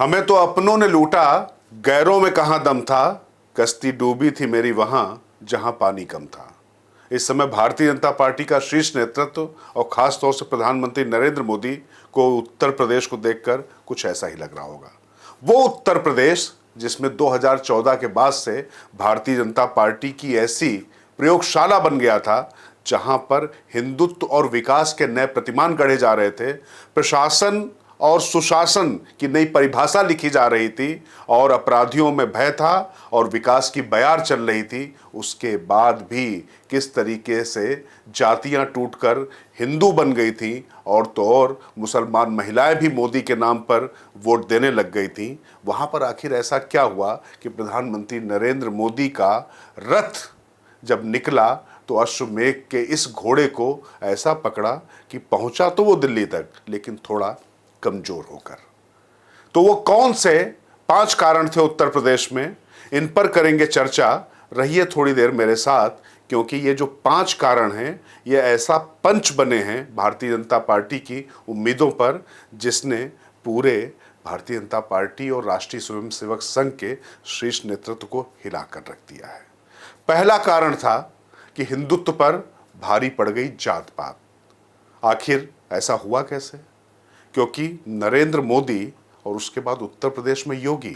हमें तो अपनों ने लूटा, गैरों में कहां दम था। कश्ती डूबी थी मेरी वहां जहां पानी कम था। इस समय भारतीय जनता पार्टी का शीर्ष नेतृत्व और खास तौर से प्रधानमंत्री नरेंद्र मोदी को उत्तर प्रदेश को देखकर कुछ ऐसा ही लग रहा होगा। वो उत्तर प्रदेश जिसमें 2014 के बाद से भारतीय जनता पार्टी की ऐसी प्रयोगशाला बन गया था जहां पर हिंदुत्व और विकास के नए प्रतिमान गढ़े जा रहे थे, प्रशासन और सुशासन की नई परिभाषा लिखी जा रही थी और अपराधियों में भय था और विकास की बयार चल रही थी। उसके बाद भी किस तरीके से जातियां टूटकर हिंदू बन गई थी और तो और मुसलमान महिलाएं भी मोदी के नाम पर वोट देने लग गई थी। वहां पर आखिर ऐसा क्या हुआ कि प्रधानमंत्री नरेंद्र मोदी का रथ जब निकला तो अश्वमेघ के इस घोड़े को ऐसा पकड़ा कि पहुंचा तो वो दिल्ली तक, लेकिन थोड़ा कमजोर होकर। तो वो कौन से 5 कारण थे उत्तर प्रदेश में, इन पर करेंगे चर्चा। रहिए थोड़ी देर मेरे साथ, क्योंकि ये जो 5 कारण हैं ये ऐसा पंच बने हैं भारतीय जनता पार्टी की उम्मीदों पर, जिसने पूरे भारतीय जनता पार्टी और राष्ट्रीय स्वयंसेवक संघ के शीर्ष नेतृत्व को हिलाकर रख दिया है। पहला कारण था कि हिंदुत्व पर भारी पड़ गई जात पात। आखिर ऐसा हुआ कैसे? क्योंकि नरेंद्र मोदी और उसके बाद उत्तर प्रदेश में योगी।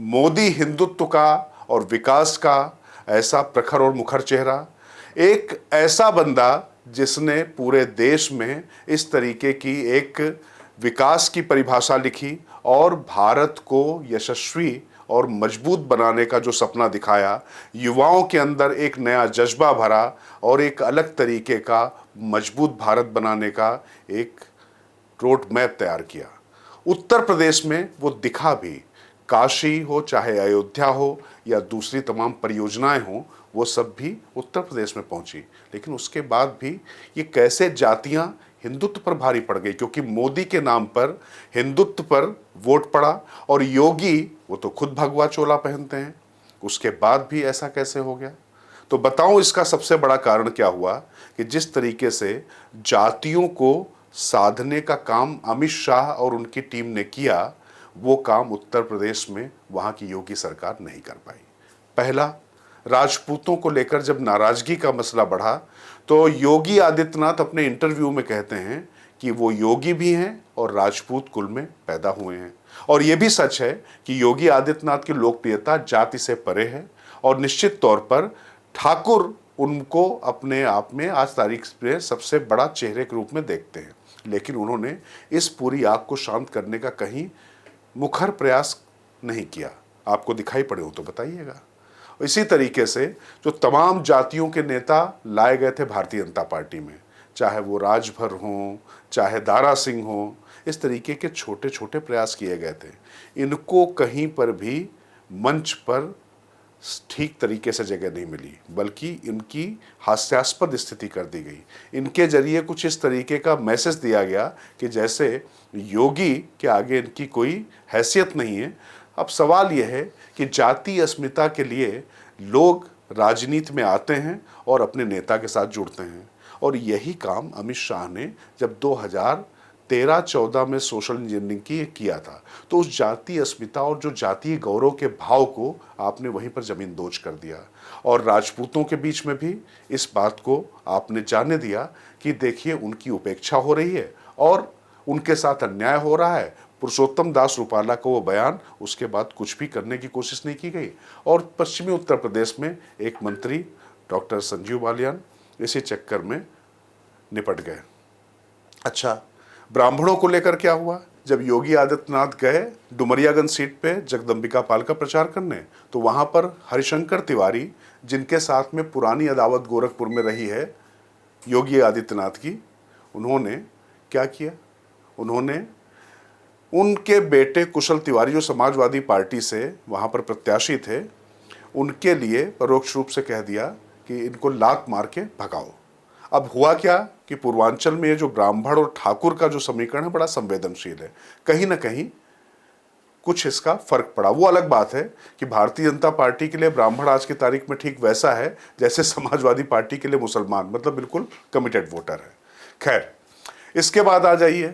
मोदी हिंदुत्व का और विकास का ऐसा प्रखर और मुखर चेहरा, एक ऐसा बंदा जिसने पूरे देश में इस तरीके की एक विकास की परिभाषा लिखी और भारत को यशस्वी और मजबूत बनाने का जो सपना दिखाया, युवाओं के अंदर एक नया जज्बा भरा और एक अलग तरीके का मजबूत भारत बनाने का एक रोड मैप तैयार किया। उत्तर प्रदेश में वो दिखा भी। काशी हो, चाहे अयोध्या हो या दूसरी तमाम परियोजनाएं हो, वो सब भी उत्तर प्रदेश में पहुंची। लेकिन उसके बाद भी ये कैसे जातियां हिंदुत्व पर भारी पड़ गई, क्योंकि मोदी के नाम पर हिंदुत्व पर वोट पड़ा और योगी वो तो खुद भगवा चोला पहनते हैं। उसके बाद भी ऐसा कैसे हो गया? तो बताऊं इसका सबसे बड़ा कारण क्या हुआ कि जिस तरीके से जातियों को साधने का काम अमित शाह और उनकी टीम ने किया, वो काम उत्तर प्रदेश में वहां की योगी सरकार नहीं कर पाई। पहला, राजपूतों को लेकर जब नाराजगी का मसला बढ़ा तो योगी आदित्यनाथ अपने इंटरव्यू में कहते हैं कि वो योगी भी हैं और राजपूत कुल में पैदा हुए हैं। और ये भी सच है कि योगी आदित्यनाथ की लोकप्रियता जाति से परे है और निश्चित तौर पर ठाकुर उनको अपने आप में आज तारीख में सबसे बड़ा चेहरे के रूप में देखते हैं। लेकिन उन्होंने इस पूरी आग को शांत करने का कहीं मुखर प्रयास नहीं किया। आपको दिखाई पड़े हो तो बताइएगा। इसी तरीके से जो तमाम जातियों के नेता लाए गए थे भारतीय जनता पार्टी में, चाहे वो राजभर हों, चाहे दारा सिंह हों, इस तरीके के छोटे छोटे प्रयास किए गए थे। इनको कहीं पर भी मंच पर ठीक तरीके से जगह नहीं मिली, बल्कि इनकी हास्यास्पद स्थिति कर दी गई। इनके जरिए कुछ इस तरीके का मैसेज दिया गया कि जैसे योगी के आगे इनकी कोई हैसियत नहीं है। अब सवाल यह है कि जाति अस्मिता के लिए लोग राजनीति में आते हैं और अपने नेता के साथ जुड़ते हैं, और यही काम अमित शाह ने जब 2013-14 में सोशल इंजीनियरिंग की किया था, तो उस जाति अस्मिता और जो जातीय गौरव के भाव को आपने वहीं पर जमीन दोज कर दिया। और राजपूतों के बीच में भी इस बात को आपने जानने दिया कि देखिए उनकी उपेक्षा हो रही है और उनके साथ अन्याय हो रहा है। पुरुषोत्तम दास रूपाला का वो बयान, उसके बाद कुछ भी करने की कोशिश नहीं की गई। और पश्चिमी उत्तर प्रदेश में एक मंत्री डॉक्टर संजीव बालियान इसी चक्कर में निपट गए। अच्छा, ब्राह्मणों को लेकर क्या हुआ? जब योगी आदित्यनाथ गए डुमरियागंज सीट पे जगदम्बिका पाल का प्रचार करने, तो वहां पर हरिशंकर तिवारी, जिनके साथ में पुरानी अदावत गोरखपुर में रही है योगी आदित्यनाथ की, उन्होंने क्या किया? उन्होंने उनके बेटे कुशल तिवारी जो समाजवादी पार्टी से वहां पर प्रत्याशी थे, उनके लिए परोक्ष रूप से कह दिया कि इनको लात मार के भगाओ। अब हुआ क्या कि पूर्वांचल में ये जो ब्राह्मण और ठाकुर का जो समीकरण है बड़ा संवेदनशील है, कहीं ना कहीं कुछ इसका फर्क पड़ा। वो अलग बात है कि भारतीय जनता पार्टी के लिए ब्राह्मण आज की तारीख में ठीक वैसा है जैसे समाजवादी पार्टी के लिए मुसलमान, मतलब बिल्कुल कमिटेड वोटर है। खैर, इसके बाद आ जाइए,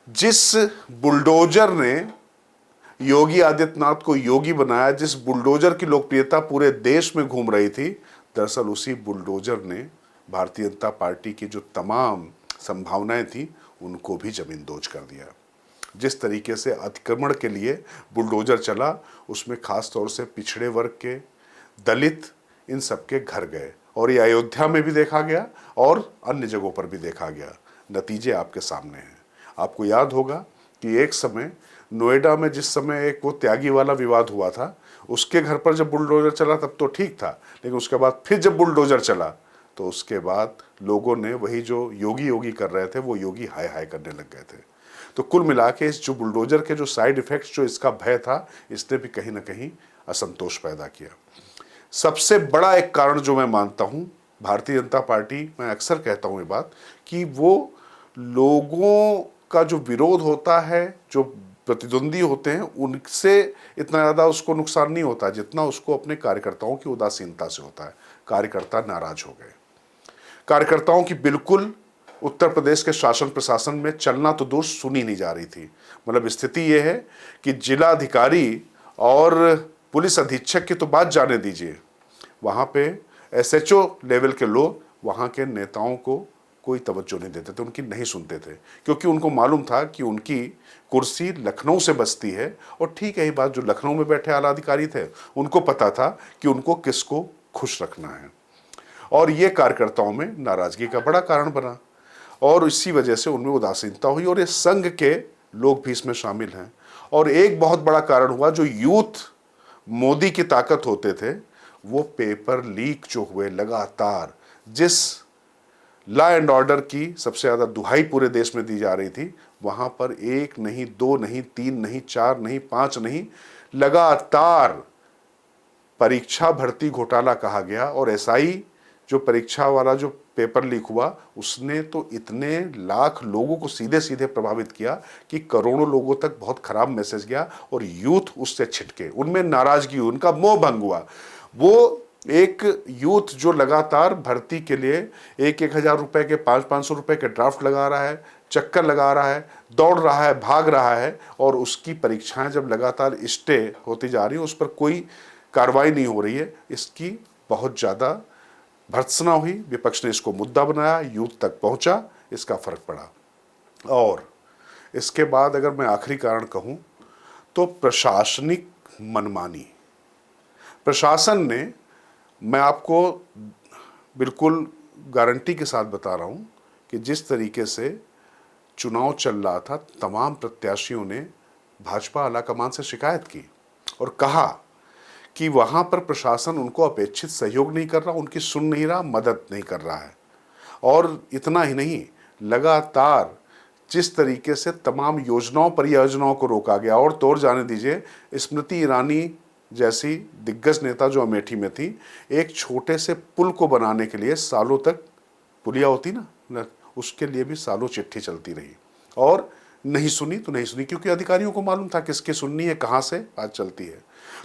जिस बुलडोजर ने योगी आदित्यनाथ को योगी बनाया, जिस बुलडोजर की लोकप्रियता पूरे देश में घूम रही थी, दरअसल उसी बुलडोजर ने भारतीय जनता पार्टी की जो तमाम संभावनाएं थी उनको भी जमींदोज कर दिया। जिस तरीके से अतिक्रमण के लिए बुलडोजर चला, उसमें खास तौर से पिछड़े वर्ग के, दलित, इन सबके घर गए, और ये अयोध्या में भी देखा गया और अन्य जगहों पर भी देखा गया। नतीजे आपके सामने हैं। आपको याद होगा कि एक समय नोएडा में जिस समय एक वो त्यागी वाला विवाद हुआ था, उसके घर पर जब बुलडोजर चला तब तो ठीक था, लेकिन उसके बाद फिर जब बुलडोजर चला तो उसके बाद लोगों ने वही जो योगी योगी कर रहे थे वो योगी हाय हाय करने लग गए थे। तो कुल मिला के इस जो बुलडोजर के जो साइड इफेक्ट्स, जो इसका भय था, इसने भी कहीं ना कहीं असंतोष पैदा किया। सबसे बड़ा एक कारण जो मैं मानता हूं, भारतीय जनता पार्टी, मैं अक्सर कहता हूं ये बात, कि वो लोगों का जो विरोध होता है, जो प्रतिद्वंदी होते हैं, उनसे इतना ज़्यादा उसको नुकसान नहीं होता जितना उसको अपने कार्यकर्ताओं की उदासीनता से होता है। कार्यकर्ता नाराज हो गए। कार्यकर्ताओं की बिल्कुल उत्तर प्रदेश के शासन प्रशासन में चलना तो दूर सुनी नहीं जा रही थी। मतलब स्थिति यह है कि जिलाधिकारी और पुलिस अधीक्षक की तो बात जाने दीजिए, वहाँ पे एसएचओ लेवल के लोग वहाँ के नेताओं को कोई तवज्जो नहीं देते थे, उनकी नहीं सुनते थे, क्योंकि उनको मालूम था कि उनकी कुर्सी लखनऊ से बचती है। और ठीक है, ये बात, जो लखनऊ में बैठे आला अधिकारी थे उनको पता था कि उनको किसको खुश रखना है, और ये कार्यकर्ताओं में नाराजगी का बड़ा कारण बना, और इसी वजह से उनमें उदासीनता हुई, और ये संघ के लोग भी इसमें शामिल हैं। और एक बहुत बड़ा कारण हुआ, जो यूथ मोदी की ताकत होते थे, वो पेपर लीक जो हुए लगातार, जिस लॉ एंड ऑर्डर की सबसे ज़्यादा दुहाई पूरे देश में दी जा रही थी, वहाँ पर एक नहीं, दो नहीं, तीन नहीं, चार नहीं, पांच नहीं, लगातार परीक्षा भर्ती घोटाला कहा गया। और एसआई जो परीक्षा वाला जो पेपर लीक हुआ, उसने तो इतने लाख लोगों को सीधे सीधे प्रभावित किया कि करोड़ों लोगों तक बहुत खराब मैसेज गया, और यूथ उससे छिटके, उनमें नाराजगी हुई, उनका मोह भंग हुआ। वो एक यूथ जो लगातार भर्ती के लिए 1,000 रुपए के, 500 रुपए के ड्राफ्ट लगा रहा है, चक्कर लगा रहा है, दौड़ रहा है, भाग रहा है, और उसकी परीक्षाएं जब लगातार स्टे होती जा रही है, उस पर कोई कार्रवाई नहीं हो रही है, इसकी बहुत ज़्यादा भर्त्सना हुई। विपक्ष ने इसको मुद्दा बनाया, यूथ तक पहुंचा, इसका फर्क पड़ा। और इसके बाद अगर मैं आखिरी कारण कहूं तो प्रशासनिक मनमानी। प्रशासन ने, मैं आपको बिल्कुल गारंटी के साथ बता रहा हूं कि जिस तरीके से चुनाव चल रहा था, तमाम प्रत्याशियों ने भाजपा आलाकमान से शिकायत की और कहा कि वहाँ पर प्रशासन उनको अपेक्षित सहयोग नहीं कर रहा, उनकी सुन नहीं रहा, मदद नहीं कर रहा है। और इतना ही नहीं, लगातार जिस तरीके से तमाम योजनाओं परियोजनाओं को रोका गया, और तो और जाने दीजिए, स्मृति ईरानी जैसी दिग्गज नेता जो अमेठी में थी, एक छोटे से पुल को बनाने के लिए सालों तक, पुलिया होती ना, उसके लिए भी सालों चिट्ठी चलती रही, और नहीं सुनी तो नहीं सुनी, क्योंकि अधिकारियों को मालूम था किसकी सुननी है, कहाँ से बात चलती है।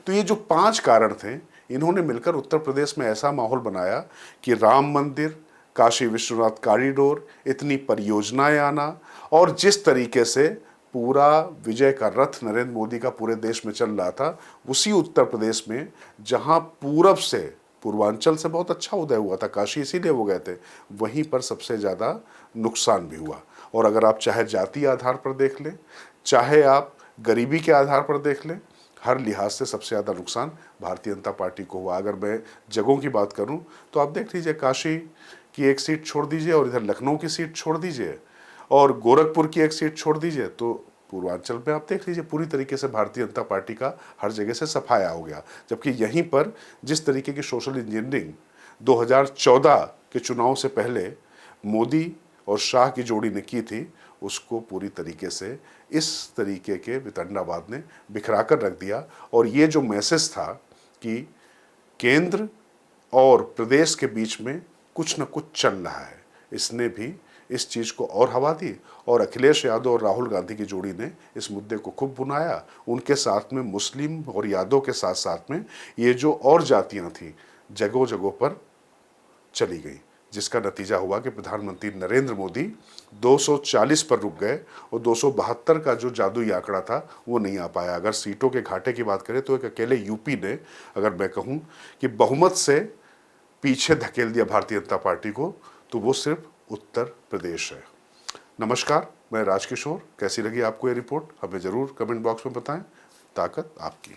तो ये जो 5 कारण थे, इन्होंने मिलकर उत्तर प्रदेश में ऐसा माहौल बनाया कि राम मंदिर, काशी विश्वनाथ कॉरिडोर, इतनी परियोजनाएं आना, और जिस तरीके से पूरा विजय का रथ नरेंद्र मोदी का पूरे देश में चल रहा था, उसी उत्तर प्रदेश में जहां पूरब से, पूर्वांचल से बहुत अच्छा उदय हुआ था, काशी इसीलिए वो गए थे, वहीं पर सबसे ज़्यादा नुकसान भी हुआ। और अगर आप चाहे जाति आधार पर देख लें, चाहे आप गरीबी के आधार पर देख लें, हर लिहाज से सबसे ज़्यादा नुकसान भारतीय जनता पार्टी को हुआ। अगर मैं जगहों की बात करूं तो आप देख लीजिए, काशी की एक सीट छोड़ दीजिए, और इधर लखनऊ की सीट छोड़ दीजिए, और गोरखपुर की एक सीट छोड़ दीजिए, तो पूर्वांचल में आप देख लीजिए पूरी तरीके से भारतीय जनता पार्टी का हर जगह से सफाया हो गया। जबकि यहीं पर जिस तरीके की सोशल इंजीनियरिंग 2014 के चुनाव से पहले मोदी और शाह की जोड़ी ने की थी, उसको पूरी तरीके से इस तरीके के वितंडावाद ने बिखरा कर रख दिया। और ये जो मैसेज था कि केंद्र और प्रदेश के बीच में कुछ न कुछ चल रहा है, इसने भी इस चीज़ को और हवा दी, और अखिलेश यादव और राहुल गांधी की जोड़ी ने इस मुद्दे को खूब भुनाया। उनके साथ में मुस्लिम और यादव के साथ साथ में ये जो और जातियां थीं, जगहों जगहों पर चली गई, जिसका नतीजा हुआ कि प्रधानमंत्री नरेंद्र मोदी 240 पर रुक गए और 272 का जो जादुई आंकड़ा था वो नहीं आ पाया। अगर सीटों के घाटे की बात करें तो एक अकेले यूपी ने, अगर मैं कहूँ कि बहुमत से पीछे धकेल दिया भारतीय जनता पार्टी को, तो वो सिर्फ उत्तर प्रदेश है। नमस्कार, मैं राजकिशोर। कैसी लगी आपको ये रिपोर्ट हमें ज़रूर कमेंट बॉक्स में बताएं। ताकत आपकी।